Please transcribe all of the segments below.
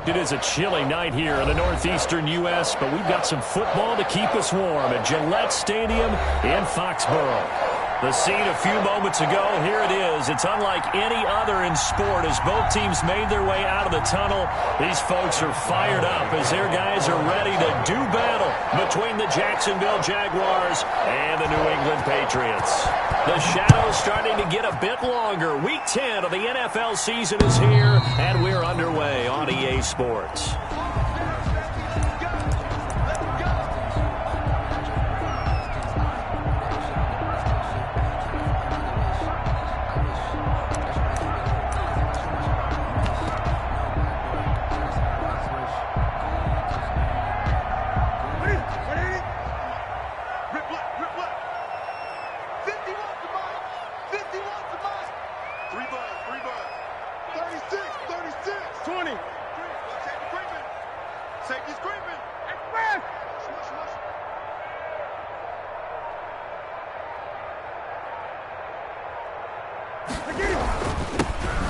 It is a chilly night here in the northeastern U.S., but we've got some football to keep us warm at Gillette Stadium in Foxborough. The scene a few moments ago, here it is. It's unlike any other in sport as both teams made their way out of the tunnel. These folks are fired up as their guys are ready to do battle between the Jacksonville Jaguars and the New England Patriots. The shadow's starting to get a bit longer. Week 10 of the NFL season is here, and we're underway on EA Sports.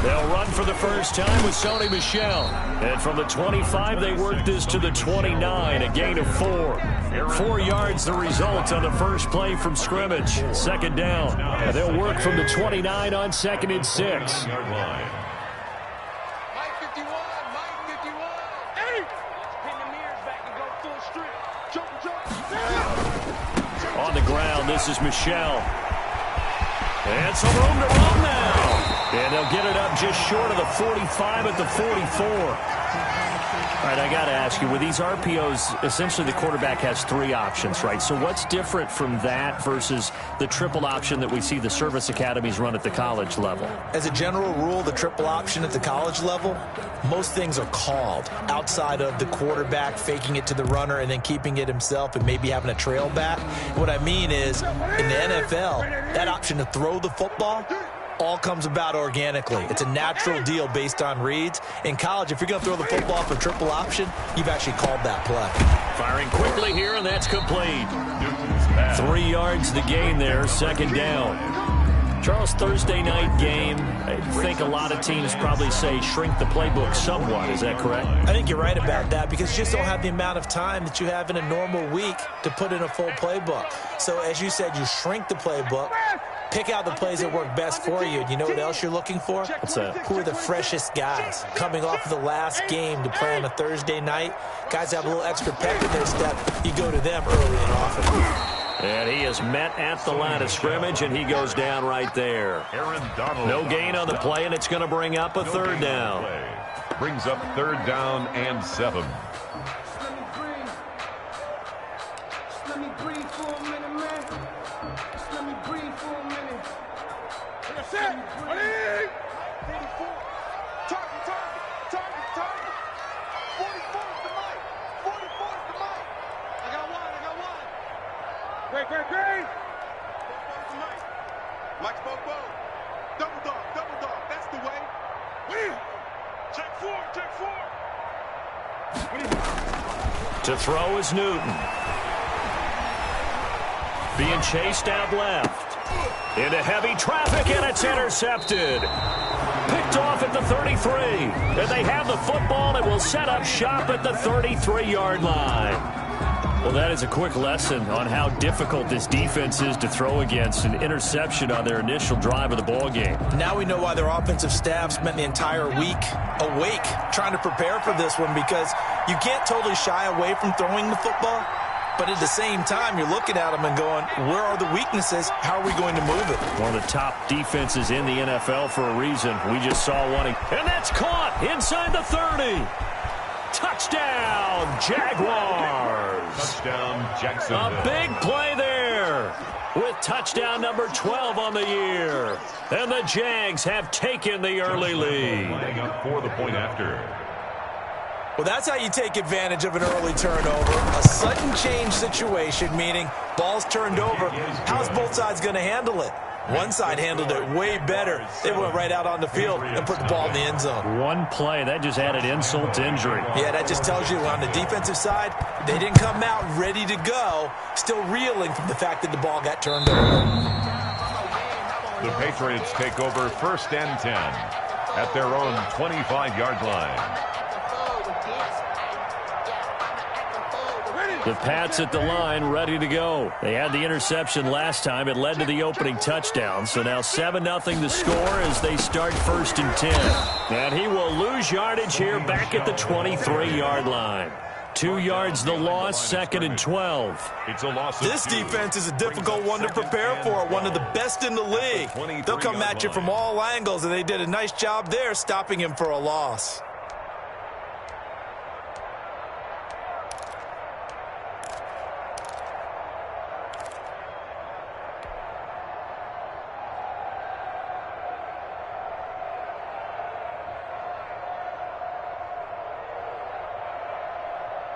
They'll run for the first time with Sony Michel. And from the 25, they work this to the 29, a gain of 4. 4 yards the result on the first play from scrimmage. Second down. And they'll work from the 29 on 2nd and 6. On the ground, this is Michel. And some room to run now. And they'll get it up just short of the 45 at the 44. All right, I got to ask you, with these RPOs, essentially the quarterback has 3 options, right? So what's different from that versus the triple option that we see the service academies run at the college level? As a general rule, the triple option at the college level, most things are called outside of the quarterback faking it to the runner and then keeping it himself and maybe having a trail back. What I mean is, in the NFL, that option to throw the football all comes about organically. It's a natural deal based on reads. In college, if you're going to throw the football for triple option, you've actually called that play. Firing quickly here, and that's complete. 3 yards the gain there, second down. Charles, Thursday night game, I think a lot of teams probably say shrink the playbook somewhat. Is that correct? I think you're right about that because you just don't have the amount of time that you have in a normal week to put in a full playbook. So as you said, you shrink the playbook, pick out the plays that work best for you. And you know what else you're looking for? What's that? Who are the freshest guys coming off of the last game to play on a Thursday night? Guys have a little extra pep in their step. You go to them early and often. And he is met at the line of scrimmage, and he goes down right there. No gain on the play, and it's going to bring up a third down. Brings up 3rd down and 7. Let me breathe for a minute, man. Just let me breathe for a minute. That's it. Ready? 44. Target. 44 is the mic. 44 is the mic. I got one. Great. Mike's Bobo. Double dog. That's the way. Check 4. To throw is Newton. Being chased out left. Into heavy traffic, and it's intercepted. Picked off at the 33. And they have the football and will set up shop at the 33-yard line. Well, that is a quick lesson on how difficult this defense is to throw against. An interception on their initial drive of the ballgame. Now we know why their offensive staff spent the entire week awake trying to prepare for this one, because you can't totally shy away from throwing the football. But at the same time, you're looking at them and going, where are the weaknesses? How are we going to move it? One of the top defenses in the NFL for a reason. We just saw one. And that's caught inside the 30. Touchdown, Jaguars. Touchdown, Jacksonville. A big play there with touchdown number 12 on the year. And the Jags have taken the early lead. Flag up for the point after. Well, that's how you take advantage of an early turnover. A sudden change situation, meaning ball's turned over. How's both sides going to handle it? One side handled it way better. They went right out on the field and put the ball in the end zone. One play, that just added insult to injury. Yeah, that just tells you on the defensive side, they didn't come out ready to go, still reeling from the fact that the ball got turned over. The Patriots take over 1st and 10 at their own 25-yard line. The Pats at the line, ready to go. They had the interception last time. It led to the opening touchdown. So now 7-0 the score as they start 1st and 10. And he will lose yardage here back at the 23-yard line. 2 yards the loss, 2nd and 12. It's a loss. This defense is a difficult one to prepare for, one of the best in the league. They'll come at you from all angles, and they did a nice job there stopping him for a loss.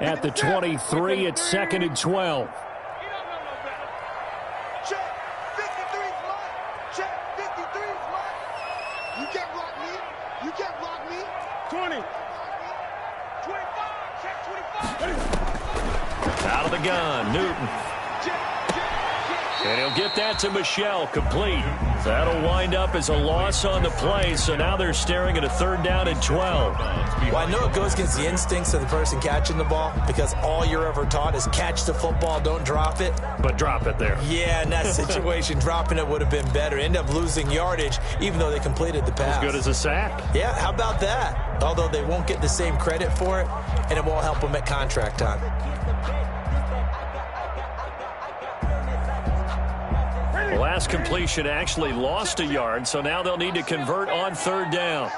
At the 23, it's 2nd and 12. Check, 53's mine. Check, 53's mine. You can't block me. You can't block me. 20. 25. Check, 25. Out of the gun, Newton. And he'll get that to Michelle, complete. That'll wind up as a loss on the play, so now they're staring at a 3rd down and 12. Well, I know it goes against the instincts of the person catching the ball because all you're ever taught is catch the football, don't drop it. But drop it there. Yeah, in that situation, dropping it would have been better. End up losing yardage, even though they completed the pass. As good as a sack. Yeah, how about that? Although they won't get the same credit for it, and it won't help them at contract time. The last completion actually lost a yard, so now they'll need to convert on 3rd down.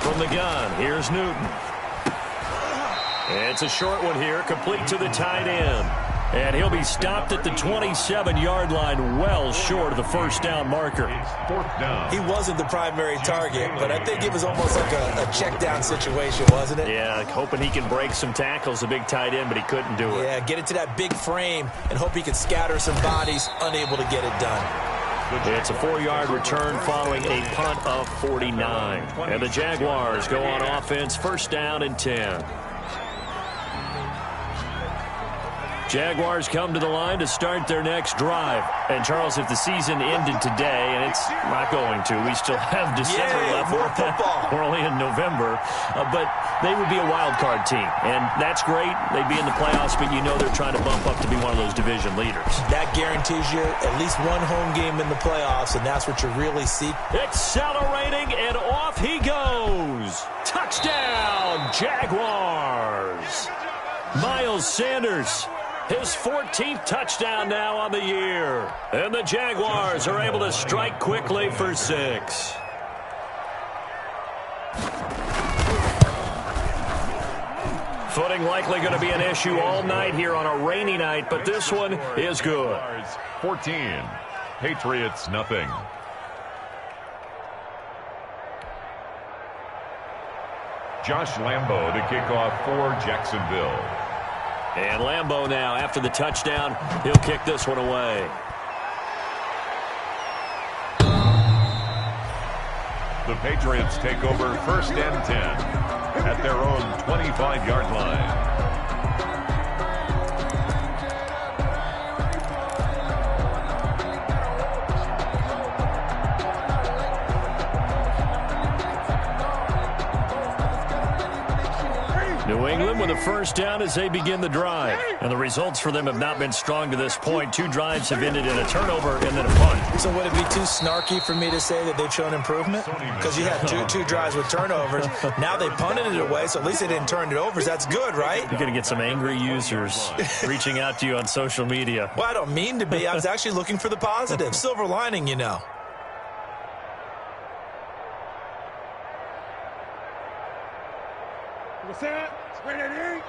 From the gun, here's Newton. It's a short one here, complete to the tight end. And he'll be stopped at the 27-yard line, well short of the 1st down marker. 4th down. He wasn't the primary target, but I think it was almost like a check down situation, wasn't it? Yeah, hoping he can break some tackles, a big tight end, but he couldn't do it. Yeah, get it to that big frame and hope he can scatter some bodies, unable to get it done. It's a 4-yard return following a punt of 49. And the Jaguars go on offense, 1st down and 10. Jaguars come to the line to start their next drive. And, Charles, if the season ended today, and it's not going to, we still have December left. More football. We're only in November. But they would be a wild card team. And that's great. They'd be in the playoffs, but you know they're trying to bump up to be one of those division leaders. That guarantees you at least one home game in the playoffs, and that's what you really seek. Accelerating, and off he goes. Touchdown, Jaguars. Miles Sanders. His 14th touchdown now on the year. And the Jaguars are able to strike quickly for 6. Footing likely going to be an issue all night here on a rainy night, but this one is good. 14. Patriots, nothing. Josh Lambo to kick off for Jacksonville. And Lambo now, after the touchdown, he'll kick this one away. The Patriots take over 1st and 10 at their own 25-yard line. New England with a 1st down as they begin the drive. And the results for them have not been strong to this point. 2 drives have ended in a turnover and then a punt. So would it be too snarky for me to say that they've shown improvement? Because you had two drives with turnovers. Now they punted it away, so at least they didn't turn it over. That's good, right? You're going to get some angry users reaching out to you on social media. Well, I don't mean to be. I was actually looking for the positive. Silver lining, you know. What's that? Spread it in.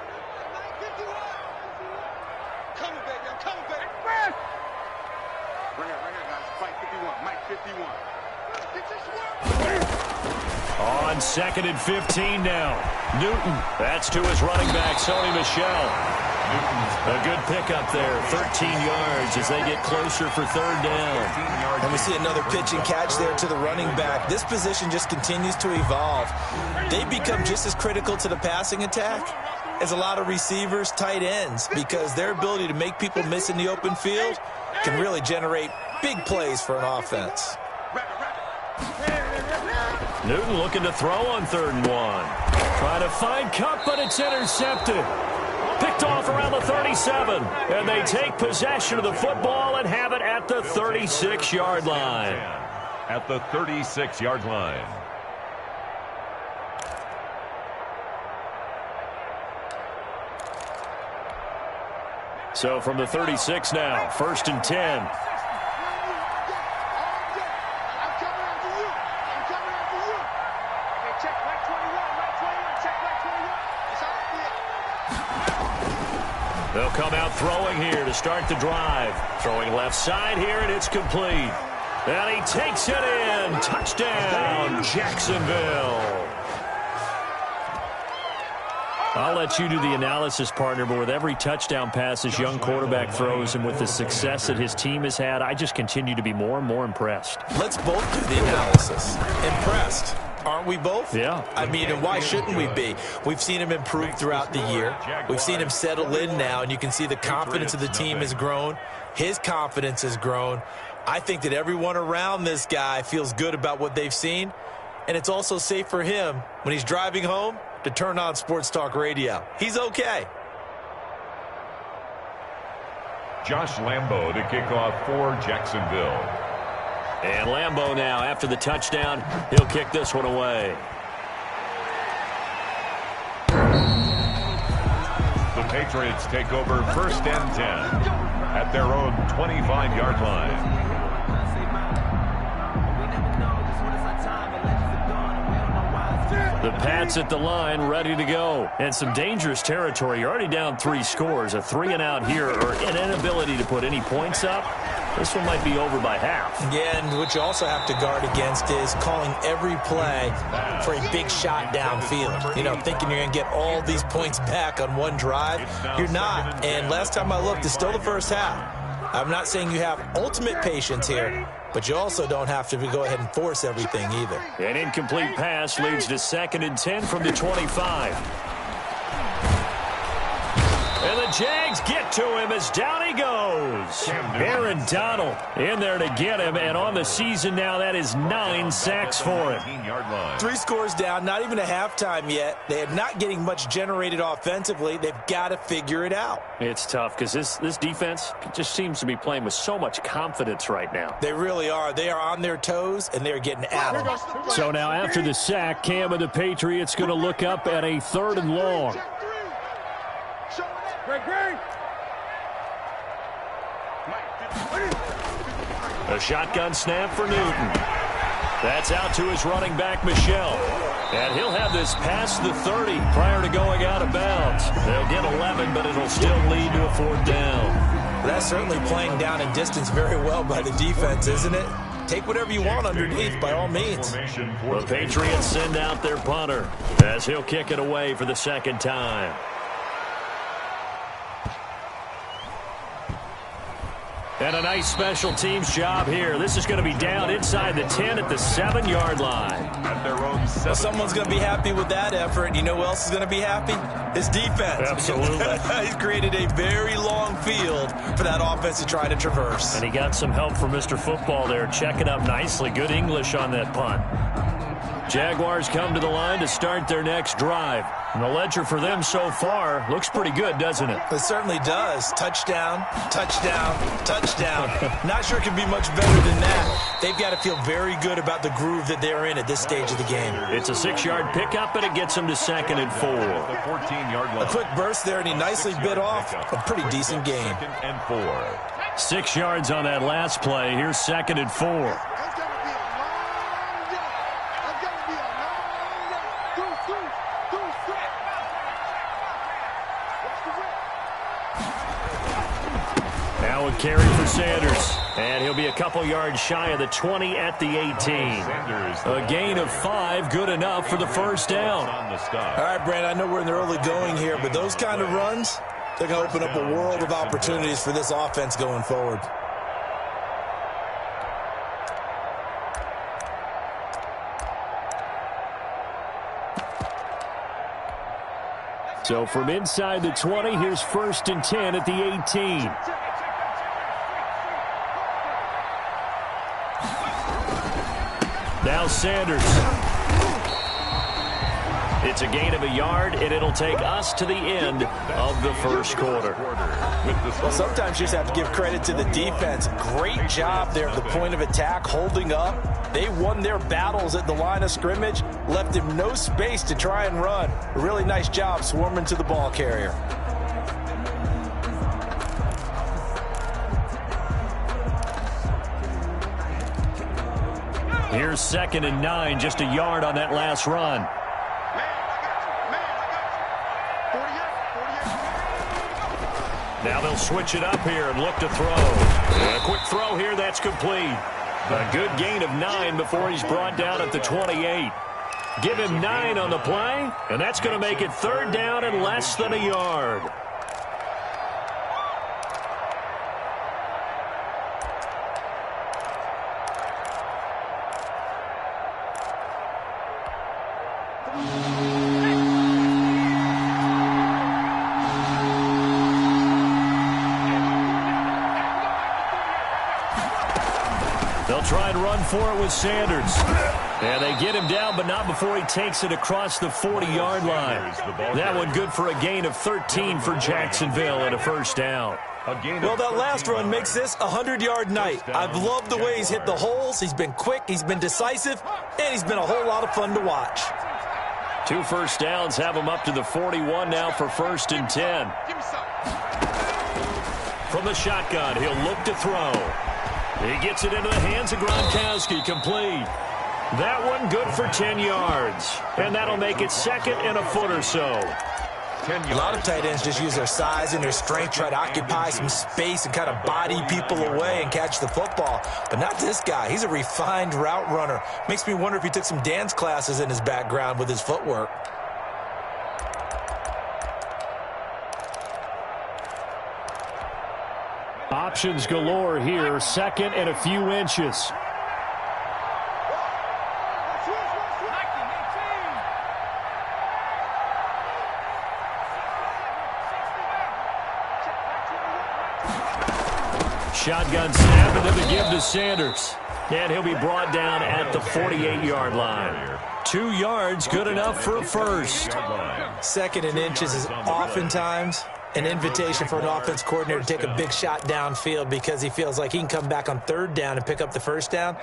Coming back, yo, coming back. Right here, guys. Fight 51. Mike 51. On 2nd and 15 now. Newton. That's to his running back, Sony Michel. A good pickup there. 13 yards as they get closer for 3rd down. And we see another pitch and catch there to the running back. This position just continues to evolve. They become just as critical to the passing attack as a lot of receivers, tight ends, because their ability to make people miss in the open field can really generate big plays for an offense. Newton looking to throw on 3rd and 1. Trying to find Cup, but it's intercepted. Picked off around the 37. And they take possession of the football and have it at the 36-yard line. At the 36-yard line. So from the 36 now, 1st and 10. They'll come out throwing here to start the drive. Throwing left side here, and it's complete. And he takes it in. Touchdown, Jacksonville. I'll let you do the analysis, partner, but with every touchdown pass this young quarterback throws and with the success that his team has had, I just continue to be more and more impressed. Let's both do the analysis. Impressed. Aren't we both? Yeah. I mean, and why shouldn't we be? We've seen him improve throughout the year. We've seen him settle in now, and you can see the confidence of the team has grown. His confidence has grown. I think that everyone around this guy feels good about what they've seen, and it's also safe for him when he's driving home to turn on Sports Talk Radio. He's okay. Josh Lambo to kick off for Jacksonville. And Lambo now, after the touchdown, he'll kick this one away. The Patriots take over 1st and 10 at their own 25-yard line. The Pats at the line, ready to go. And some dangerous territory. You're already down 3 scores. A 3-and-out here, or an inability to put any points up. This one might be over by half. Yeah, and what you also have to guard against is calling every play for a big shot downfield. You know, thinking you're going to get all these points back on one drive. You're not. And last time I looked, it's still the first half. I'm not saying you have ultimate patience here, but you also don't have to go ahead and force everything either. An incomplete pass leads to 2nd and 10 from the 25. And the Jags get to him as down he goes. Aaron Donald in there to get him, and on the season now, that is 9 sacks for him. 3 scores down, not even a halftime yet. They are not getting much generated offensively. They've got to figure it out. It's tough because this defense just seems to be playing with so much confidence right now. They really are. They are on their toes, and they're getting at them. So now after the sack, Cam of the Patriots going to look up at a 3rd and long. A shotgun snap for Newton. That's out to his running back, Michel. And he'll have this past the 30 prior to going out of bounds. They'll get 11, but it'll still lead to a 4th down. That's certainly playing down in distance very well by the defense, isn't it? Take whatever you want underneath, by all means. The Patriots send out their punter as he'll kick it away for the 2nd time. And a nice special teams job here. This is going to be down inside the 10 at the 7-yard line. At their own well, someone's going to be happy with that effort. You know who else is going to be happy? His defense. Absolutely. He's created a very long field for that offense to try to traverse. And he got some help from Mr. Football there, checking up nicely. Good English on that punt. Jaguars come to the line to start their next drive. And the ledger for them so far looks pretty good, doesn't it? It certainly does. Touchdown, touchdown, touchdown. Not sure it can be much better than that. They've got to feel very good about the groove that they're in at this stage of the game. It's a 6-yard pickup, and it gets them to 2nd and 4. The 14-yard line. A quick burst there, and he nicely bit off a pretty decent game. 2nd and 4. 6 yards on that last play. Here's 2nd and 4. Now a carry for Sanders. And he'll be a couple yards shy of the 20 at the 18. A gain of 5, good enough for the 1st down. All right, Brandon, I know we're in the early going here, but those kind of runs, they're going to open up a world of opportunities for this offense going forward. So from inside the 20, here's 1st and 10 at the 18. Now Sanders. It's a gain of a yard, and it'll take us to the end of the first quarter. Well, sometimes you just have to give credit to the defense. Great job there at the point of attack, holding up. They won their battles at the line of scrimmage, left him no space to try and run. A really nice job swarming to the ball carrier. Here's 2nd and 9, just a yard on that last run. Now they'll switch it up here and look to throw. A quick throw here, that's complete. A good gain of 9 before he's brought down at the 28. Give him 9 on the play, and that's going to make it 3rd down and less than a yard. They'll try and run for it with Sanders. And they get him down, but not before he takes it across the 40-yard line. That one good for a gain of 13 for Jacksonville and a 1st down. Well, that last run makes this a 100-yard night. I've loved the way he's hit the holes. He's been quick, he's been decisive, and he's been a whole lot of fun to watch. 2 first downs have him up to the 41 now for 1st and 10. From the shotgun, he'll look to throw. He gets it into the hands of Gronkowski, complete. That one good for 10 yards. And that'll make it 2nd and a foot or so. A lot of tight ends just use their size and their strength, try to occupy some space and kind of body people away and catch the football. But not this guy. He's a refined route runner. Makes me wonder if he took some dance classes in his background with his footwork. Options galore here, 2nd and a few inches. Shotgun snap into the give to Sanders. And he'll be brought down at the 48-yard line. 2 yards, good enough for a first. 2nd and inches is oftentimes an invitation for an offense coordinator to take a big shot downfield because he feels like he can come back on 3rd down and pick up the 1st down.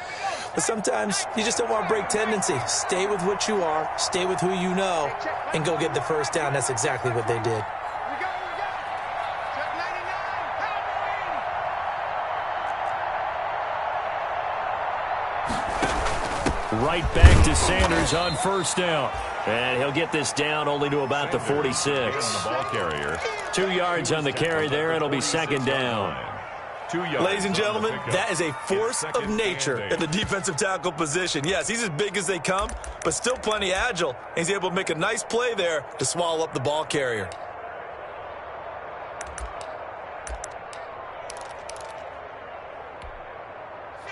But sometimes you just don't want to break tendency. Stay with what you are, stay with who you know, and go get the 1st down. That's exactly what they did. Right back to Sanders on 1st down. And he'll get this down only to about the 46. 2 yards on the carry there. It'll be 2nd down. Ladies and gentlemen, that is a force of nature in the defensive tackle position. Yes, he's as big as they come, but still plenty agile. He's able to make a nice play there to swallow up the ball carrier.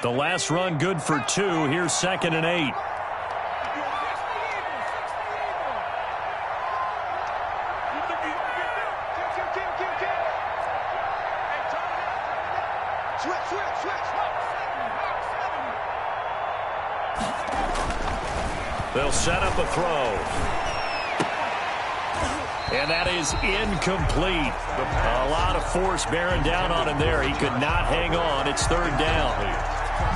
The last run good for 2. Here's 2nd and 8. They'll set up a throw. And that is incomplete. A lot of force bearing down on him there. He could not hang on. It's 3rd down.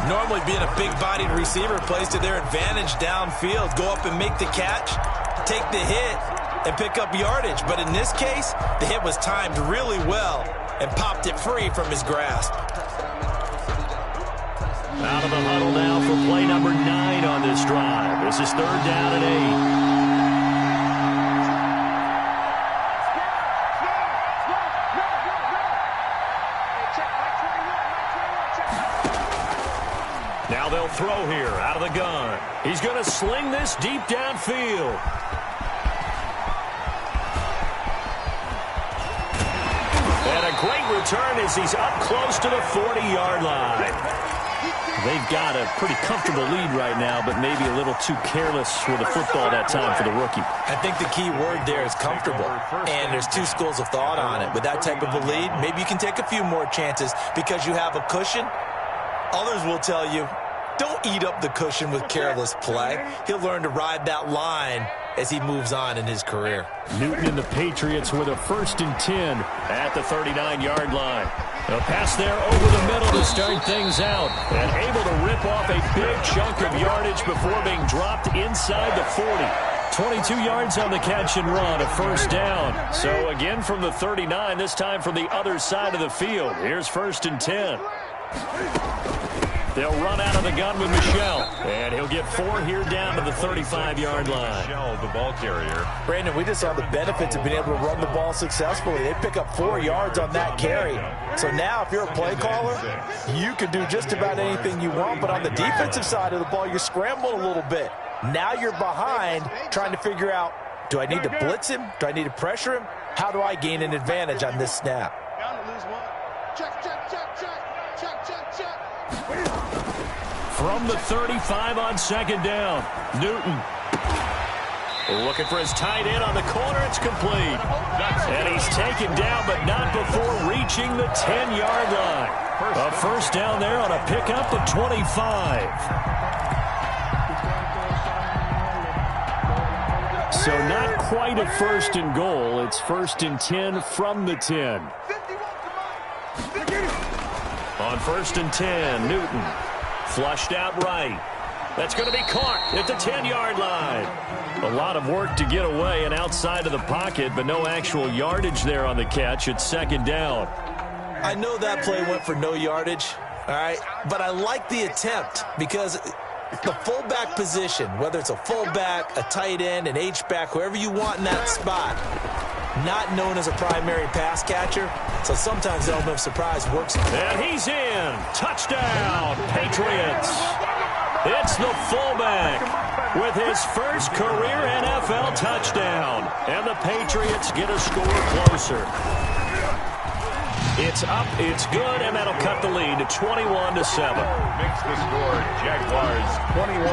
Normally being a big-bodied receiver plays to their advantage downfield. Go up and make the catch, take the hit, and pick up yardage. But in this case, the hit was timed really well and popped it free from his grasp. Out of the huddle now for play number 9 on this drive. This is 3rd down and 8. Now they'll throw here out of the gun. He's going to sling this deep downfield. And a great return as he's up close to the 40-yard line. They've got a pretty comfortable lead right now, but maybe a little too careless with the football that time for the rookie. I think the key word there is comfortable, and there's 2 schools of thought on it. With that type of a lead, maybe you can take a few more chances because you have a cushion. Others will tell you, don't eat up the cushion with careless play. He'll learn to ride that line as he moves on in his career. Newton and the Patriots with a 1st and 10 at the 39-yard line. A pass there over the middle to start things out, and able to rip off a big chunk of yardage before being dropped inside the 40. 22 yards on the catch and run, a 1st down. So again from the 39, this time from the other side of the field. Here's 1st and 10. They'll run out of the gun with Michel, and he'll get 4 here down to the 35-yard line. Michel, the ball carrier. Brandon, we just saw the benefits of being able to run the ball successfully. They pick up 4 yards on that carry. So now if you're a play caller, you can do just about anything you want, but on the defensive side of the ball, you're scrambling a little bit. Now you're behind trying to figure out, do I need to blitz him? Do I need to pressure him? How do I gain an advantage on this snap? Check, check, check, check, check, check, check. From the 35 on 2nd down, Newton looking for his tight end on the corner. It's complete. And he's taken down, but not before reaching the 10-yard line. A 1st down there on a pickup of 25. So not quite a 1st and goal. It's 1st and 10 from the 10. On 1st and 10, Newton flushed out right. That's going to be caught at the 10-yard line. A lot of work to get away and outside of the pocket, but no actual yardage there on the catch. It's 2nd down. I know that play went for no yardage, all right, but I like the attempt because the fullback position, whether it's a fullback, a tight end, an H-back, whoever you want in that spot, not known as a primary pass catcher, so sometimes the element of surprise works. And he's in. Touchdown, Patriots. It's the fullback with his first career NFL touchdown. And the Patriots get a score closer. It's up, it's good, and that'll cut the lead to 21-7. Makes the score Jaguars 21.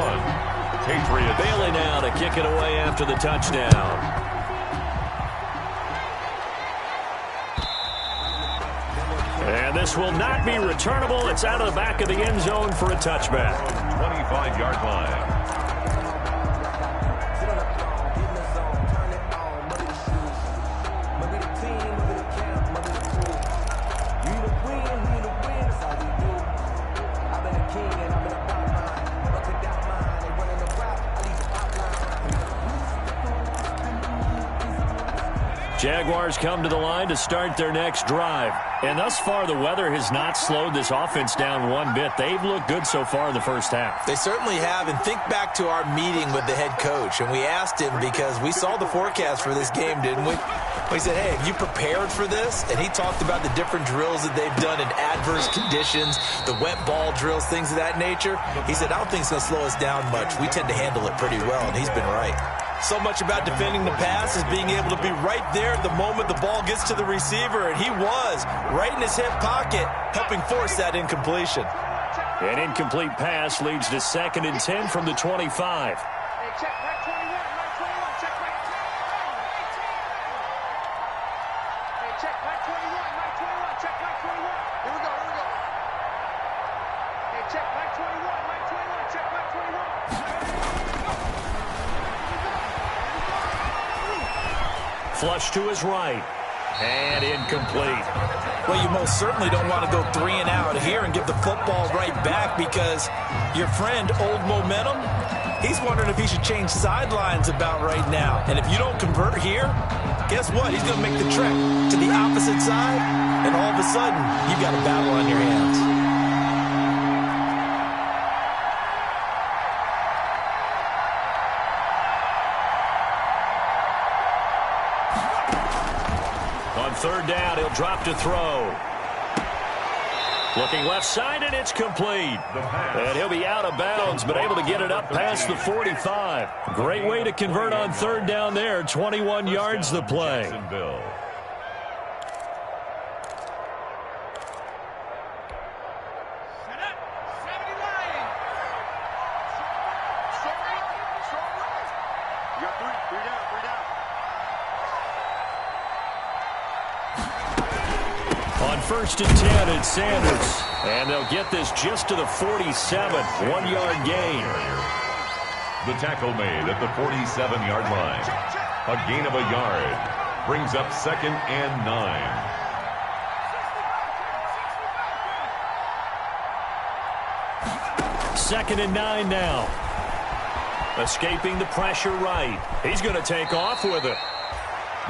Patriots. Bailey now to kick it away after the touchdown. And this will not be returnable. It's out of the back of the end zone for a touchback. 25-yard line. Jaguars come to the line to start their next drive. And thus far, the weather has not slowed this offense down one bit. They've looked good so far in the first half. They certainly have, and think back to our meeting with the head coach, and we asked him because we saw the forecast for this game, didn't we? We said, hey, have you prepared for this? And he talked about the different drills that they've done in adverse conditions, the wet ball drills, things of that nature. He said, I don't think it's going to slow us down much. We tend to handle it pretty well, and he's been right. So much about defending the pass is being able to be right there at the moment the ball gets to the receiver, and he was right in his hip pocket, helping force that incompletion. An incomplete pass leads to 2nd and 10 from the 25. Hey, check back 21, back 21, check back 21. Hey, check back 21, back 21, check back 21. Here we go, here we go. Hey, check back 21, back 21, check back 21. Flush to his right. And incomplete. Well, you most certainly don't want to go 3 and out here and give the football right back because your friend, Old Momentum, he's wondering if he should change sidelines about right now. And if you don't convert here, guess what? He's going to make the trek to the opposite side, and all of a sudden, you've got a battle on your hands. On 3rd down, he'll drop to throw. Looking left side, and it's complete. And he'll be out of bounds, but able to get it up past the 45. Great way to convert on 3rd down there. 21 yards the play. On 1st and 10, it's Sanders. And they'll get this just to the 47. 1-yard gain. The tackle made at the 47-yard line. A gain of a yard brings up 2nd and 9. Second and 9 now. Escaping the pressure right. He's going to take off with it.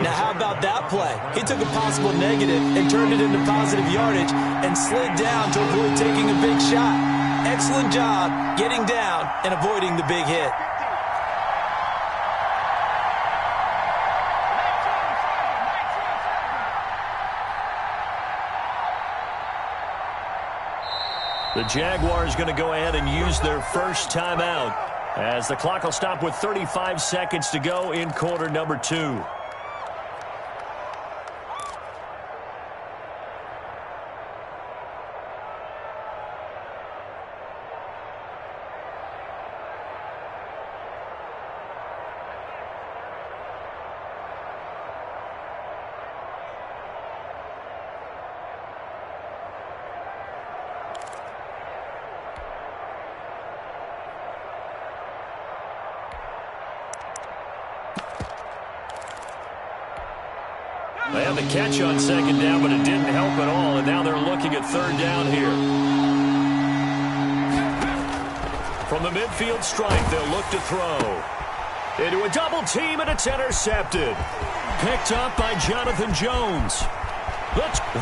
Now, how about that play? He took a possible negative and turned it into positive yardage and slid down to avoid taking a big shot. Excellent job getting down and avoiding the big hit. The Jaguars going to go ahead and use their first timeout as the clock will stop with 35 seconds to go in quarter number 2. They had the catch on second down, but it didn't help at all, and now they're looking at third down here. From the midfield stripe, they'll look to throw. Into a double team, and it's intercepted. Picked up by Jonathan Jones.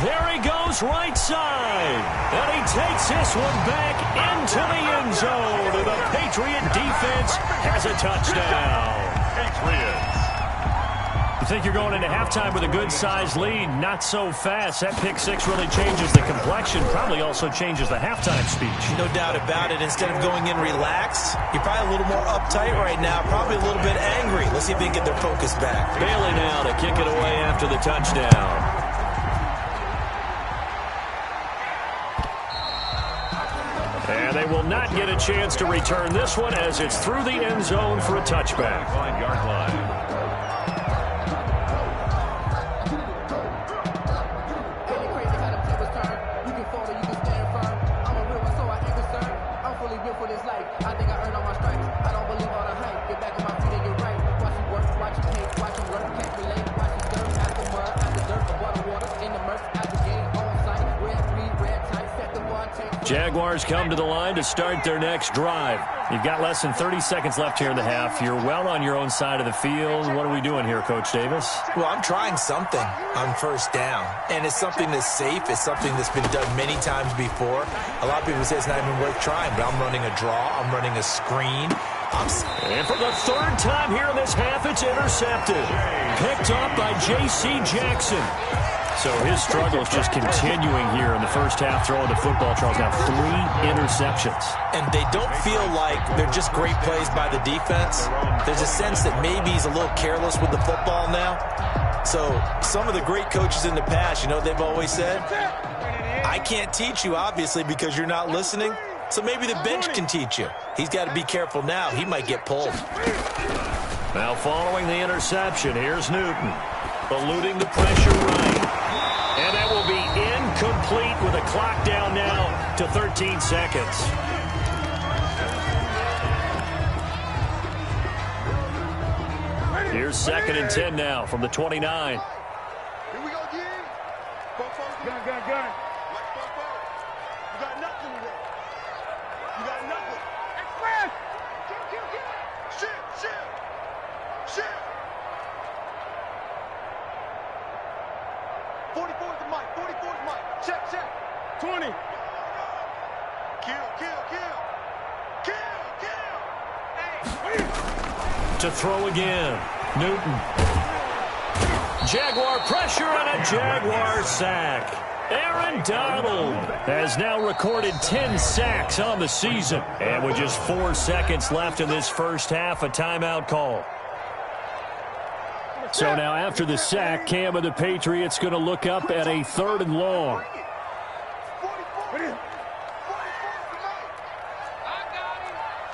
There he goes right side. And he takes this one back into the end zone. And the Patriot defense has a touchdown. Patriots. You think you're going into halftime with a good-sized lead. Not so fast. That pick six really changes the complexion. Probably also changes the halftime speech. No doubt about it. Instead of going in relaxed, you're probably a little more uptight right now. Probably a little bit angry. Let's see if they can get their focus back. Bailey now to kick it away after the touchdown. And they will not get a chance to return this one as it's through the end zone for a touchback. 5-yard line. Jaguars come to the line to start their next drive. You've got less than 30 seconds left here in the half. You're well on your own side of the field. What are we doing here, Coach Davis? Well, I'm trying something on first down, and it's something that's safe. It's something that's been done many times before. A lot of people say it's not even worth trying, but I'm running a draw. I'm running a screen. And for the third time here in this half, it's intercepted. Picked up by J.C. Jackson. So his struggle is just continuing here in the first half, throwing the football. Charles now 3 interceptions. And they don't feel like they're just great plays by the defense. There's a sense that maybe he's a little careless with the football now. So some of the great coaches in the past, you know, they've always said, I can't teach you, obviously, because you're not listening. So maybe the bench can teach you. He's got to be careful now. He might get pulled. Now following the interception, here's Newton. Eluding the pressure right. And that will be incomplete with a clock down now to 13 seconds. Here's 2nd and 10 now from the 29. Here we go, G. Gun. You got nothing today. You got nothing. Express! Shit! 44 is the mic. 44 is the mic. Check. 20. Kill. Hey. To throw again. Newton. Jaguar pressure and a Jaguar sack. Aaron Donald has now recorded 10 sacks on the season. And with just 4 seconds left in this first half, a timeout call. So now after the sack, Cam of the Patriots going to look up at a 3rd and long.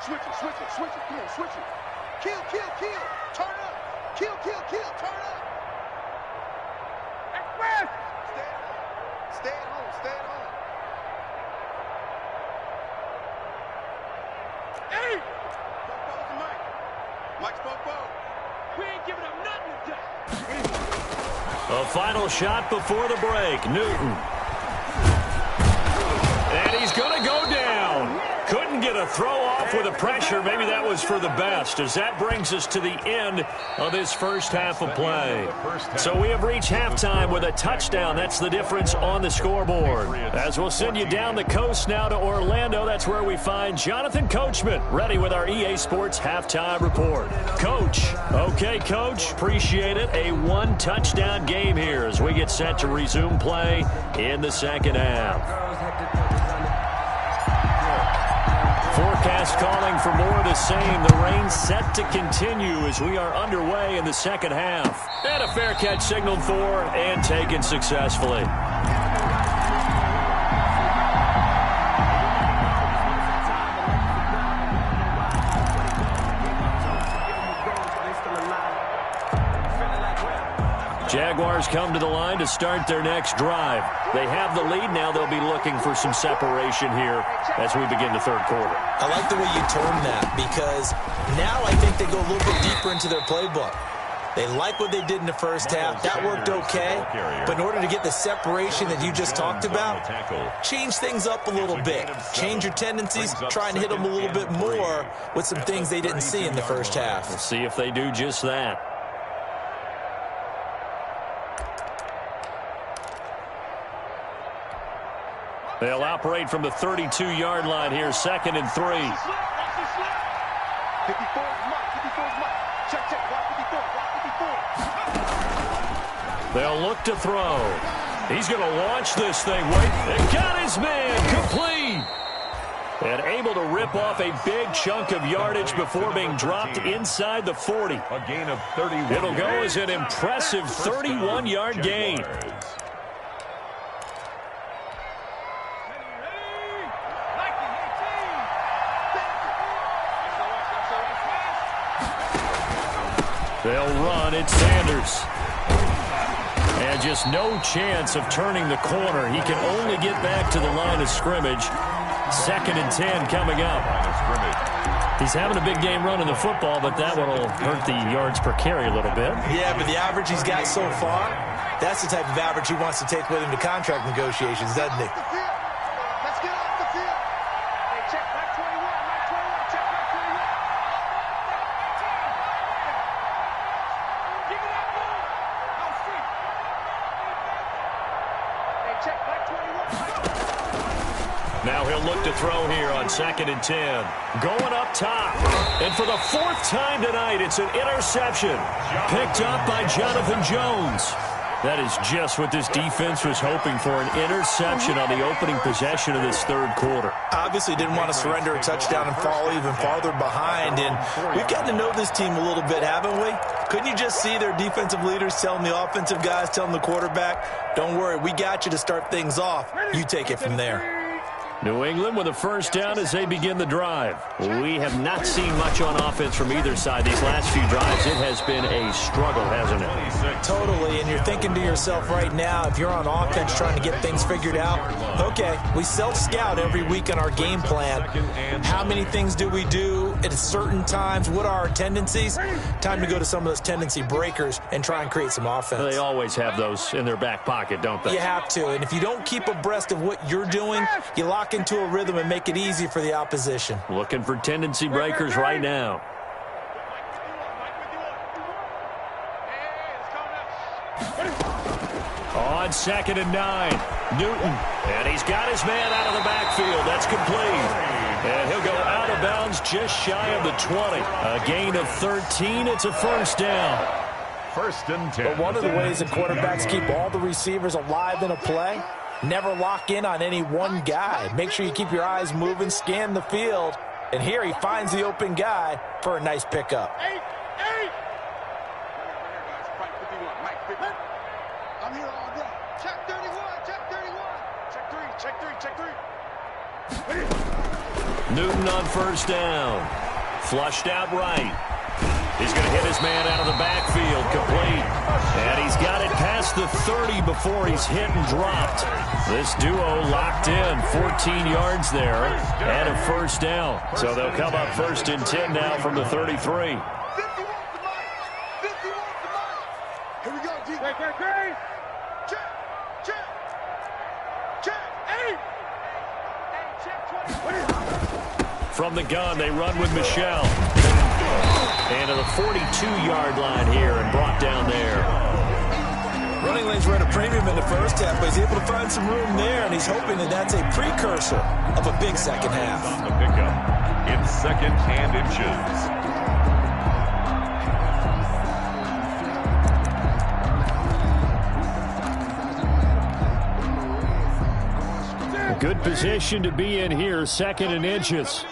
Switch it. Come on, switch it. Kill. Turn up. Kill. Turn up. Express. Stay at home. Hey. Don't close the mic. We ain't giving up nothing today. A final shot before the break. Newton. And he's going to go down. Couldn't get a throw off with the pressure. Maybe that was for the best, as that brings us to the end of this first half of play. So we have reached halftime with a touchdown. That's the difference on the scoreboard. As we'll send you down the coast now to Orlando, that's where we find Jonathan Coachman, ready with our EA Sports halftime report. Coach. Okay, Coach. Appreciate it. A one-touchdown game here as we get set to resume play in the second half. Forecast calling for more of the same. The rain set to continue as we are underway in the second half. And a fair catch signaled for and taken successfully. Jaguars come to the line to start their next drive. They have the lead. Now they'll be looking for some separation here as we begin the third quarter. I like the way you term that, because now I think they go a little bit deeper into their playbook. They like what they did in the first half. That worked okay. But in order to get the separation that you just talked about, change things up a little bit. Change your tendencies. Try and hit them a little bit more with some things they didn't see in the first half. We'll see if they do just that. They'll operate from the 32-yard line here, 2nd and 3. 54 Check, block 54. They'll look to throw. He's going to launch this thing. Wait, they got his man complete. And able to rip off a big chunk of yardage before being dropped inside the 40. A gain of 31. It'll go as an impressive 31-yard gain. They'll run. It's Sanders. And just no chance of turning the corner. He can only get back to the line of scrimmage. 2nd and 10 coming up. He's having a big game running the football, but that one will hurt the yards per carry a little bit. Yeah, but the average he's got so far, that's the type of average he wants to take with him to contract negotiations, doesn't he? Let's get off the field. Hey, check back 21. Check back 21. Give me that ball. Out free. Hey, check back 21. Now he'll look to throw here on 2nd and 10. Going up top. And for the 4th time tonight, it's an interception. Picked up by Jonathan Jones. That is just what this defense was hoping for, an interception on the opening possession of this third quarter. Obviously didn't want to surrender a touchdown and fall even farther behind. And we've gotten to know this team a little bit, haven't we? Couldn't you just see their defensive leaders telling the offensive guys, telling the quarterback, don't worry, we got you to start things off. You take it from there. New England with a first down as they begin the drive. We have not seen much on offense from either side these last few drives. It has been a struggle, hasn't it? Totally, and you're thinking to yourself right now, if you're on offense trying to get things figured out, okay, we self-scout every week on our game plan. How many things do we do at certain times? What are our tendencies? Time to go to some of those tendency breakers and try and create some offense. They always have those in their back pocket, don't they? You have to, and if you don't keep abreast of what you're doing, you lock into a rhythm and make it easy for the opposition. Looking for tendency breakers right now. On 2nd and 9, Newton. And he's got his man out of the backfield. That's complete. And he'll go out of bounds just shy of the 20. A gain of 13. It's a first down. 1st and 10. But one of the ways that quarterbacks keep all the receivers alive in a play, never lock in on any one guy. Make sure you keep your eyes moving, scan the field. And here he finds the open guy for a nice pickup. Eight. I'm here all day. Check 31. Check 3. Newton on first down. Flushed out right. He's going to hit his man out of the backfield, complete. And he's got it past the 30 before he's hit and dropped. This duo locked in, 14 yards there, and a first down. So they'll come up 1st and 10 now from the 33. 51. Here we go, D. Great. Check. Hey, check 20. From the gun, they run with Michel. And to the 42-yard line here and brought down there. Running lanes were at a premium in the first half, but he's able to find some room there, and he's hoping that that's a precursor of a big second half. On the pickup in second and inches. Good position to be in here, second and inches.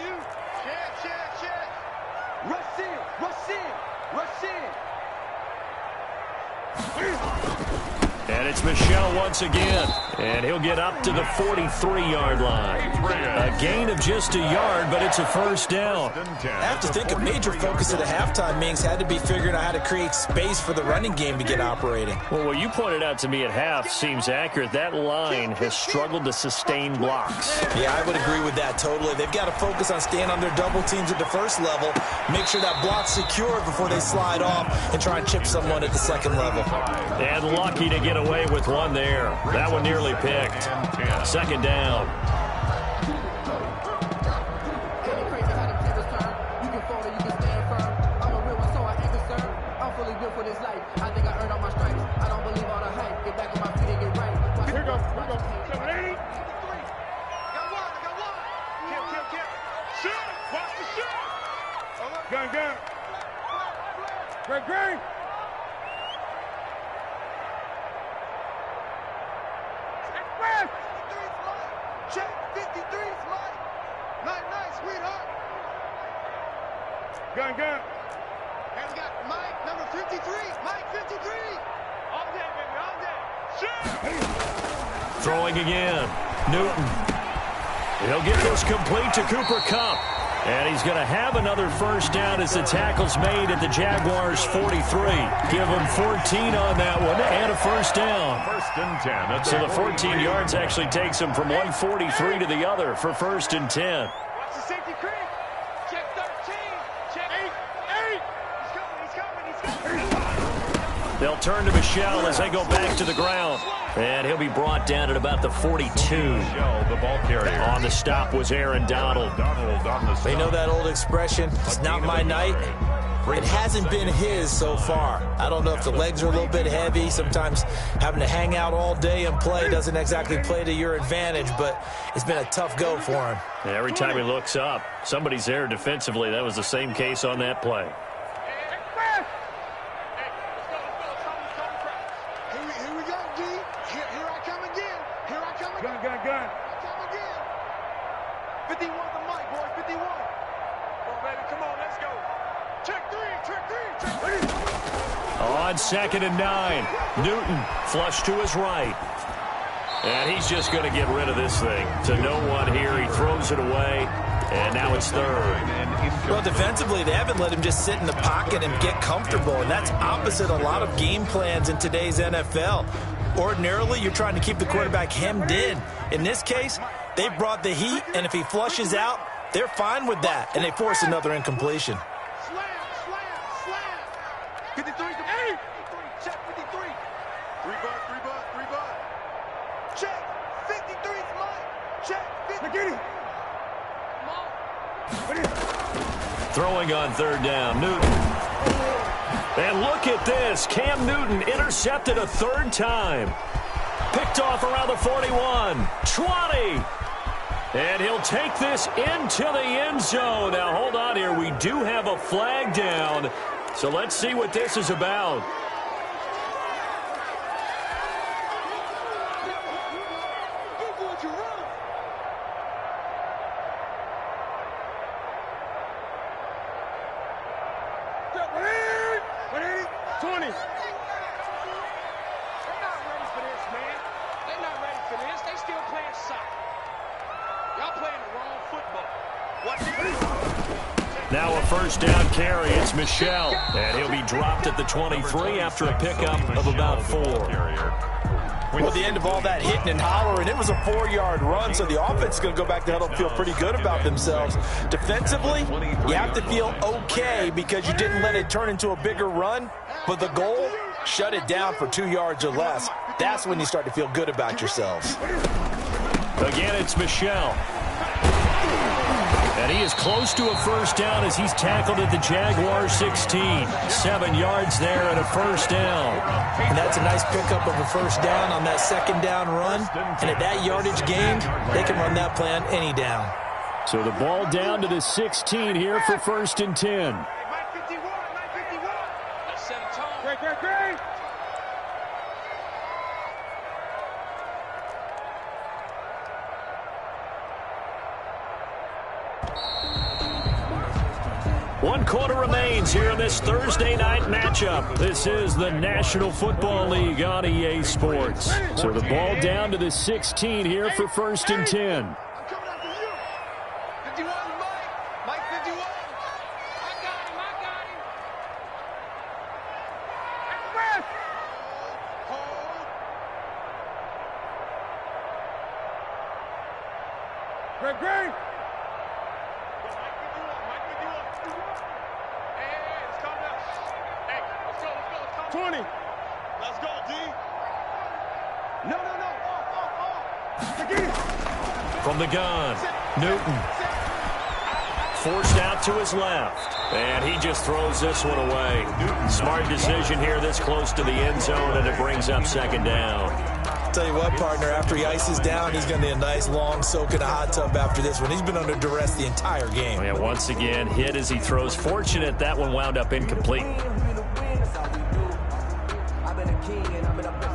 And it's Michel once again. And he'll get up to the 43-yard line. A gain of just a yard, but it's a first down. I have to think a major focus of the halftime meetings had to be figuring out how to create space for the running game to get operating. Well, what you pointed out to me at half seems accurate. That line has struggled to sustain blocks. Yeah, I would agree with that totally. They've got to focus on staying on their double teams at the first level, make sure that block's secured before they slide off and try and chip someone at the second level. And lucky to get away with one there. That one nearly picked. Second down. Gun. Great. Check 53, Mike. Nice, sweetheart. Gun. And we got Mike, number 53. Mike, 53. All day, baby, all day. Shoot! Throwing again. Newton. He'll get this complete to Cooper Kupp. And he's going to have another first down as the tackle's made at the Jaguars' 43. Give him 14 on that one and a first down. First and 10. So the 14 yards actually takes him from 143 to the other for first and 10. Watch the safety creep. Check 13. Check 8. He's coming. They'll turn to Michel as they go back to the ground. And he'll be brought down at about the 42. Michel, the ball carrier. On the stop was Aaron Donald. They know that old expression, it's not my night. It hasn't been his so far. I don't know if the legs are a little bit heavy. Sometimes having to hang out all day and play doesn't exactly play to your advantage, but it's been a tough go for him. And every time he looks up, somebody's there defensively. That was the same case on that play. Here we go, D. Here I come again. Gun. I come again. 51 the mic, boys. 51. Oh, baby, come on, let's go. Check three. On second and 9, Newton flush to his right. And he's just going to get rid of this thing. To no one here, he throws it away. And now it's third. Well, defensively, they haven't let him just sit in the pocket and get comfortable, and that's opposite a lot of game plans in today's NFL. Ordinarily, you're trying to keep the quarterback hemmed in. In this case, they brought the heat, and if he flushes out, they're fine with that, and they force another incompletion. Slam. 53 to 8. Check 53. 3 butt. Check 53 Mike. Check 53. Throwing on third down, Newton. And look at this. Cam Newton intercepted a third time. Picked off around the 41. 20. And he'll take this into the end zone. Now, hold on here. We do have a flag down. So let's see what this is about. Now a first down carry. It's Michel. And he'll be dropped at the 23 after a pickup of about 4. Well, at the end of all that hitting and hollering, it was a 4-yard run, so the offense is going to go back to huddle and feel pretty good about themselves. Defensively, you have to feel okay because you didn't let it turn into a bigger run, but the goal Shut it down for 2 yards or less. That's when you start to feel good about yourselves. Again, it's Michel. And he is close to a first down as he's tackled at the Jaguars 16. 7 yards there and a first down. And that's a nice pickup of a first down on that second down run. And at that yardage gained, they can run that play on any down. So the ball down to the 16 here for 1st and 10. Great. One quarter remains here in this Thursday night matchup. This is the National Football League on EA Sports. So the ball down to the 16 here for 1st and 10. I'm coming after you. 51, Mike 51. I got him. Express. Hold. Great. Hey, let's calm down. Hey, let's go. 20. Let's go, D. No. From the gun, Newton. Forced out to his left. And he just throws this one away. Smart decision here this close to the end zone, and it brings up 2nd down. Tell you what, partner, after he ices down, he's going to need a nice long soak in a hot tub after this one. He's been under duress the entire game. And once again, hit as he throws. Fortunate that one wound up incomplete.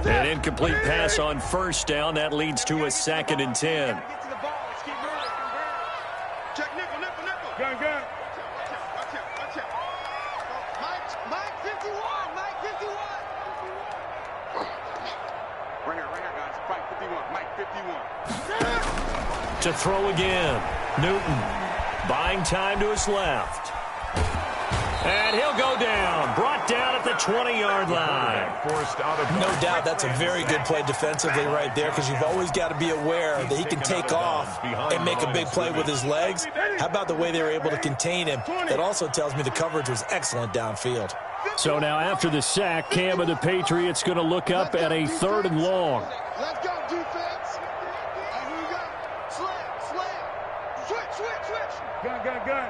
An incomplete pass on first down. That leads to a 2nd and 10. Check nickel. Gun. Watch out. Mike 51. Right here, guys. Mike 51. To throw again. Newton buying time to his left. And he'll go down. Brought down at the 20-yard line. No doubt that's a very good play defensively right there, because you've always got to be aware that he can take off and make a big play with his legs. How about the way they were able to contain him? That also tells me the coverage was excellent downfield. So now after the sack, Cam of the Patriots going to look up at a 3rd and long. Let's go, defense. Here we go. Slam. Switch. Gun.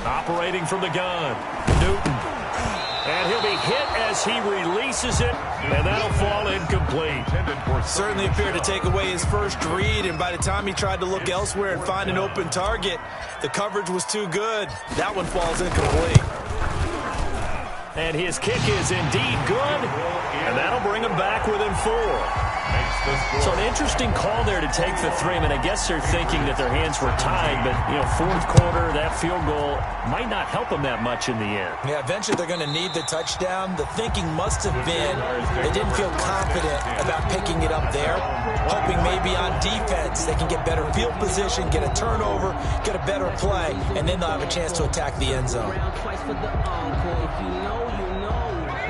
Operating from the gun, Newton. And he'll be hit as he releases it, and that'll fall incomplete. Certainly appeared to take away his first read, and by the time he tried to look elsewhere and find an open target, the coverage was too good. That one falls incomplete. And his kick is indeed good, and that'll bring him back within 4. So an interesting call there to take the 3. I mean, I guess they're thinking that their hands were tied, but, 4th quarter, that field goal might not help them that much in the end. Yeah, eventually they're going to need the touchdown. The thinking must have been they didn't feel confident about picking it up there, hoping maybe on defense they can get better field position, get a turnover, get a better play, and then they'll have a chance to attack the end zone.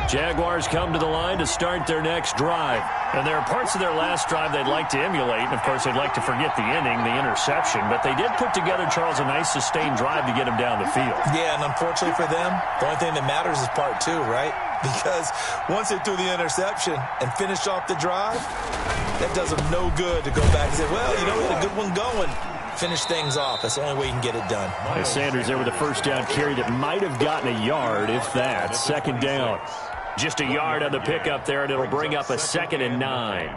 Jaguars come to the line to start their next drive. And there are parts of their last drive they'd like to emulate. And, of course, they'd like to forget the inning, the interception. But they did put together, Charles, a nice sustained drive to get him down the field. Yeah, and unfortunately for them, the only thing that matters is part 2, right? Because once they threw the interception and finished off the drive, that does them no good to go back and say, well, we had a good one going. Finish things off. That's the only way you can get it done. As Sanders there with a first down carry that might have gotten a yard, if that. 2nd down. Just a yard on the pickup there, and it'll bring up a 2nd and 9.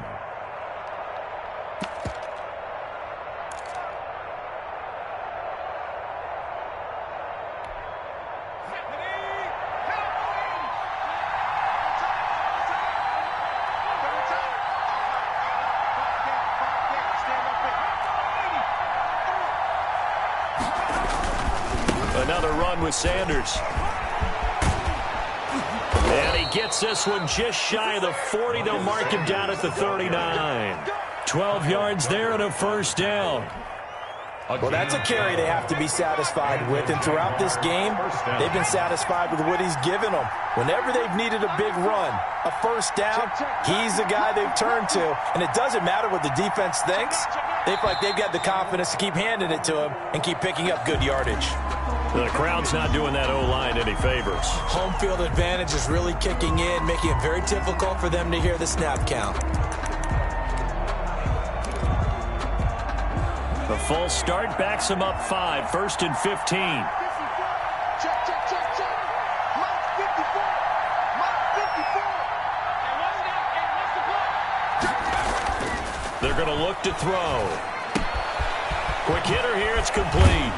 Another run with Sanders. And he gets this one just shy of the 40. They'll mark him down at the 39. 12 yards there and a first down. Well, that's a carry they have to be satisfied with. And throughout this game, they've been satisfied with what he's given them. Whenever they've needed a big run, a first down, he's the guy they've turned to. And it doesn't matter what the defense thinks. They feel like they've got the confidence to keep handing it to him and keep picking up good yardage. The crowd's not doing that O-line any favors. Home field advantage is really kicking in, making it very difficult for them to hear the snap count. The false start backs them up 5, 1st and 15. Check, check, check, check. Mark 54. Mark 54. And what's that? And what's the play? They're going to look to throw. Quick hitter here. It's complete.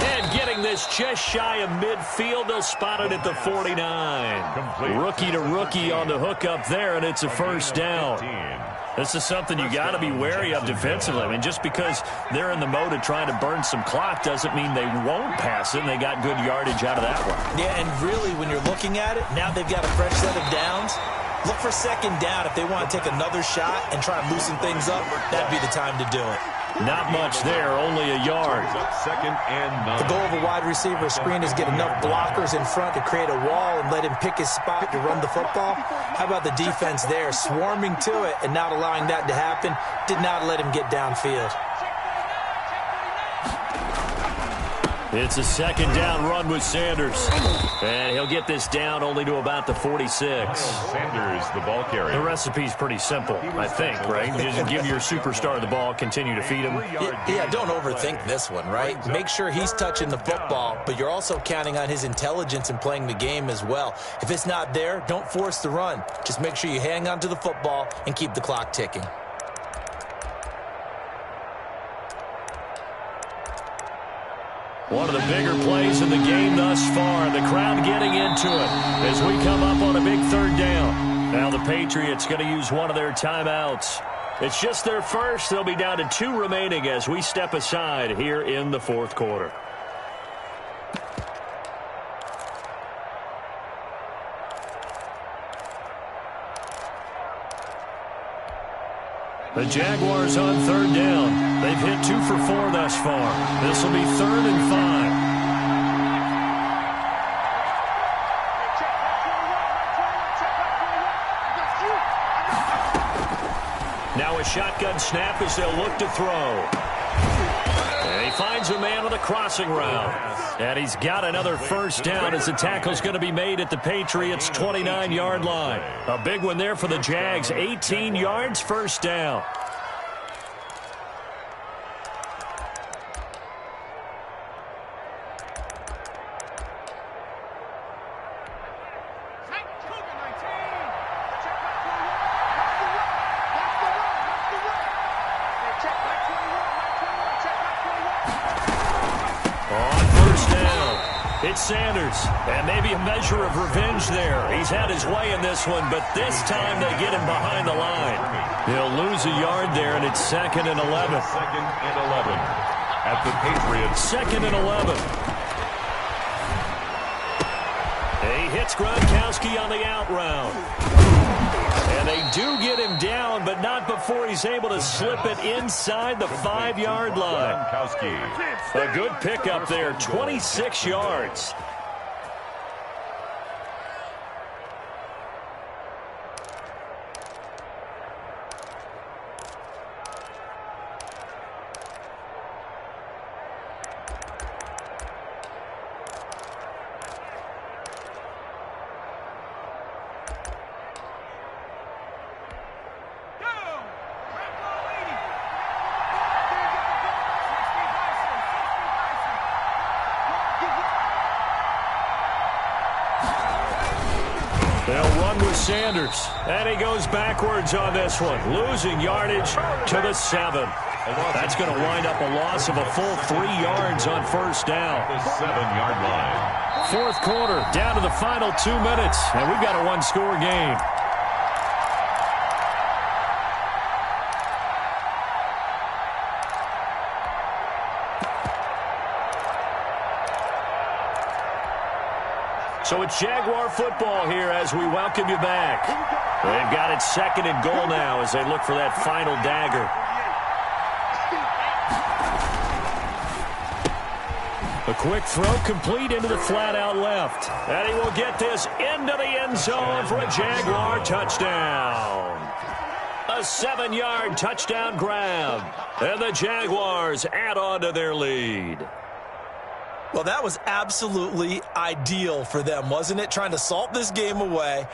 And getting this just shy of midfield. They'll spot it at the 49. Complete. Rookie to rookie on the hook up there, and it's a first down. This is something you got to be wary of defensively. I mean, just because they're in the mode of trying to burn some clock doesn't mean they won't pass it, and they got good yardage out of that one. Yeah, and really, when you're looking at it, now they've got a fresh set of downs. Look for second down if they want to take another shot and try and loosen things up. That'd be the time to do it. Not much there, only a yard. Second and 9. The goal of a wide receiver screen is get enough blockers in front to create a wall and let him pick his spot to run the football. How about the defense there, swarming to it and not allowing that to happen? Did not let him get downfield. It's a second down run with Sanders. And he'll get this down only to about the 46. Sanders, the ball carrier. The recipe's pretty simple, I think, right? You just give your superstar the ball, continue to feed him. Yeah, don't overthink this one, right? Make sure he's touching the football, but you're also counting on his intelligence in playing the game as well. If it's not there, don't force the run. Just make sure you hang on to the football and keep the clock ticking. One of the bigger plays in the game thus far. The crowd getting into it as we come up on a big third down. Now the Patriots going to use one of their timeouts. It's just their first. They'll be down to 2 remaining as we step aside here in the fourth quarter. The Jaguars on third down. They've hit 2 for 4 thus far. This will be 3rd and 5. Now a shotgun snap as they'll look to throw. And he finds a man on the crossing route. And he's got another first down as the tackle's going to be made at the Patriots' 29-yard line. A big one there for the Jags. 18 yards, first down. It's Sanders, and maybe a measure of revenge there. He's had his way in this one, but this time they get him behind the line. He'll lose a yard there, and it's 2nd and 11. 2nd and 11 at the Patriots. 2nd and 11. He hits Gronkowski on the out route. And they do get him down, but not before he's able to slip it inside the 5-yard line. A good pickup there, 26 yards. They'll run with Sanders, and he goes backwards on this one, losing yardage to the 7. That's going to wind up a loss of a full 3 yards on first down. The 7-yard line. Fourth quarter, down to the final 2 minutes, and we've got a one-score game. So it's Jaguar football here as we welcome you back. They've got it 2nd and goal now as they look for that final dagger. A quick throw complete into the flat out left. And he will get this into the end zone for a Jaguar touchdown. A A 7-yard touchdown grab. And the Jaguars add on to their lead. Well, that was absolutely ideal for them, wasn't it? Trying to salt this game away.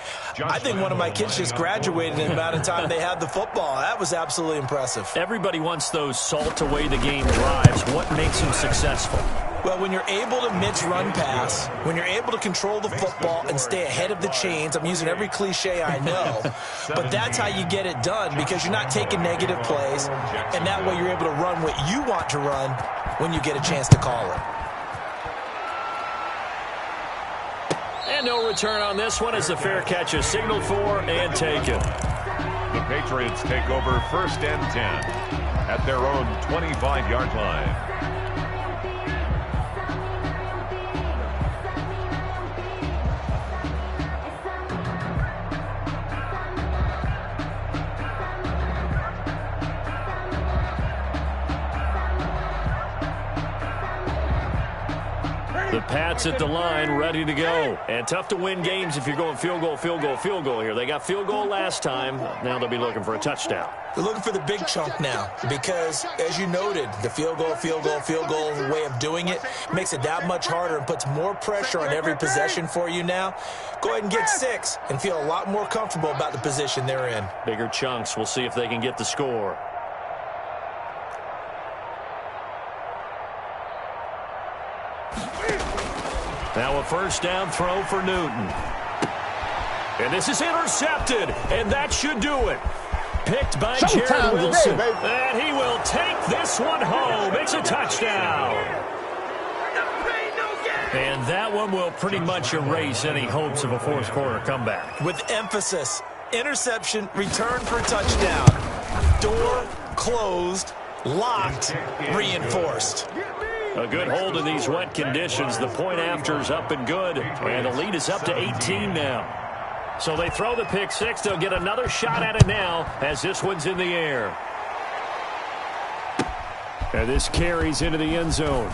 I think one of my kids just graduated in the amount of time they had the football. That was absolutely impressive. Everybody wants those salt away the game drives. What makes them successful? Well, when you're able to mix run pass, when you're able to control the football and stay ahead of the chains, I'm using every cliche I know, but that's how you get it done because you're not taking negative plays, and that way you're able to run what you want to run when you get a chance to call it. And no return on this one as the fair catch is signaled for and taken. The Patriots take over 1st and 10 at their own 25-yard line. The Pats at the line, ready to go. And tough to win games if you're going field goal, field goal, field goal here. They got field goal last time. Now they'll be looking for a touchdown. They're looking for the big chunk now because, as you noted, the field goal, field goal, field goal way of doing it makes it that much harder and puts more pressure on every possession for you now. Go ahead and get 6 and feel a lot more comfortable about the position they're in. Bigger chunks. We'll see if they can get the score. Now a first down throw for Newton. And this is intercepted, and that should do it. Picked by Jared Wilson. And he will take this one home. It's a touchdown. And that one will pretty much erase any hopes of a fourth quarter comeback. With emphasis, interception, return for touchdown. Door closed, locked, reinforced. A good hold in these wet conditions. The point after's up and good. And the lead is up to 18 now. So they throw the pick six. They'll get another shot at it now as this one's in the air. And this carries into the end zone.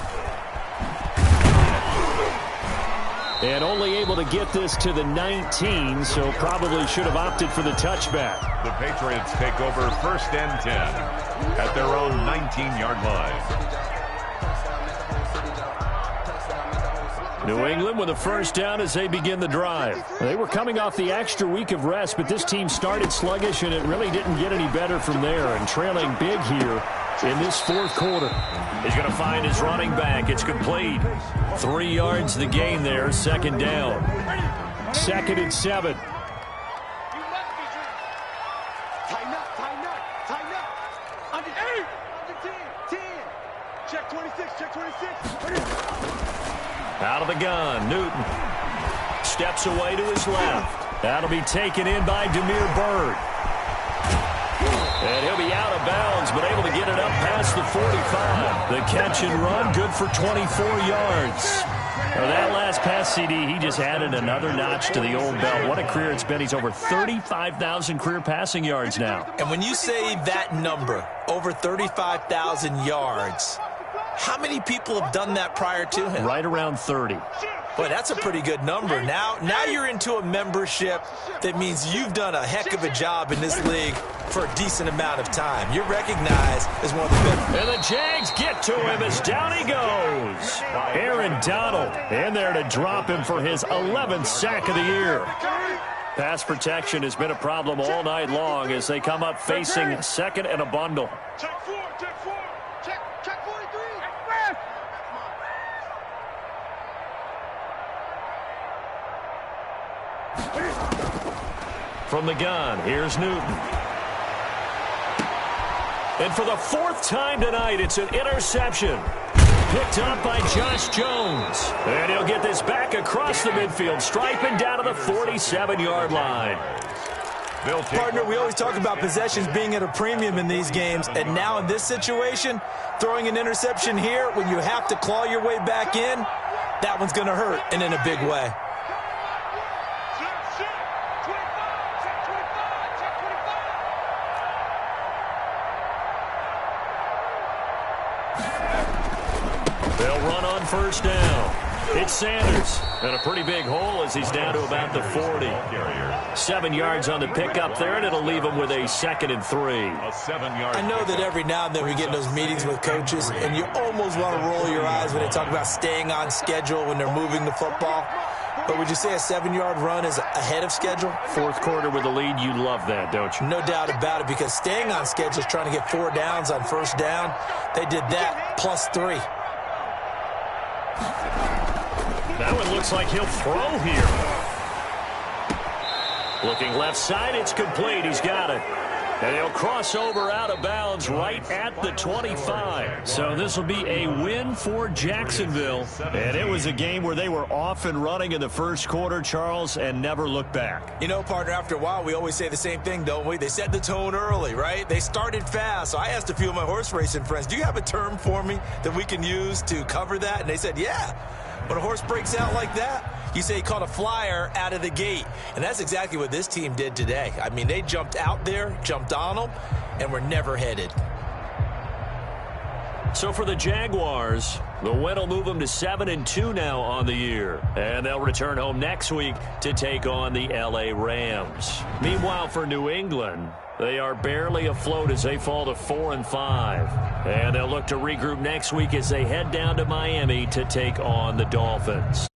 And only able to get this to the 19, so probably should have opted for the touchback. The Patriots take over 1st and 10 at their own 19-yard line. New England with a first down as they begin the drive. They were coming off the extra week of rest, but this team started sluggish, and it really didn't get any better from there. And trailing big here in this fourth quarter. He's going to find his running back. It's complete. 3 yards the gain there, second down. 2nd and 7. Tighten up, tighten up, tighten up. Under 8, under 10, 10. Check 26, check 26. Out of the gun, Newton steps away to his left. That'll be taken in by Demir Bird. And he'll be out of bounds, but able to get it up past the 45. The catch and run, good for 24 yards. Now that last pass CD, he just added another notch to the old belt. What a career it's been. He's over 35,000 career passing yards now. And when you say that number, over 35,000 yards, how many people have done that prior to him? Right around 30. Boy, that's a pretty good number. Now you're into a membership that means you've done a heck of a job in this league for a decent amount of time. You're recognized as one of the best. And the Jags get to him as down he goes. Aaron Donald in there to drop him for his 11th sack of the year. Pass protection has been a problem all night long as they come up facing second and a bundle. Check 4, check 4. Check 43. From the gun, here's Newton. And for the 4th time tonight, it's an interception. Picked up by Josh Jones. And he'll get this back across the midfield, striping down to the 47-yard line. Partner, we always talk about possessions being at a premium in these games, and now in this situation, throwing an interception here when you have to claw your way back in, that one's going to hurt, and in a big way. They'll run on first down. It's Sanders. And a pretty big hole as he's down to about the 40. 7 yards on the pickup there, and it'll leave him with a 2nd and 3. I know that every now and then we get in those meetings with coaches, and you almost want to roll your eyes when they talk about staying on schedule when they're moving the football. But would you say a 7-yard run is ahead of schedule? 4th quarter with the lead, you love that, don't you? No doubt about it, because staying on schedule is trying to get 4 downs on first down. They did that plus 3. That one looks like he'll throw here. Looking left side, it's complete. He's got it. And he'll cross over out of bounds right at the 25. So this will be a win for Jacksonville. And it was a game where they were off and running in the first quarter, Charles, and never looked back. You know, partner, after a while, we always say the same thing, don't we? They set the tone early, right? They started fast. So I asked a few of my horse racing friends, do you have a term for me that we can use to cover that? And they said, yeah. When a horse breaks out like that, you say he caught a flyer out of the gate. And that's exactly what this team did today. I mean, they jumped out there, jumped on them, and were never headed. So for the Jaguars, the win will move them to 7-2 now on the year. And they'll return home next week to take on the LA Rams. Meanwhile, for New England, they are barely afloat as they fall to 4-5. And they'll look to regroup next week as they head down to Miami to take on the Dolphins.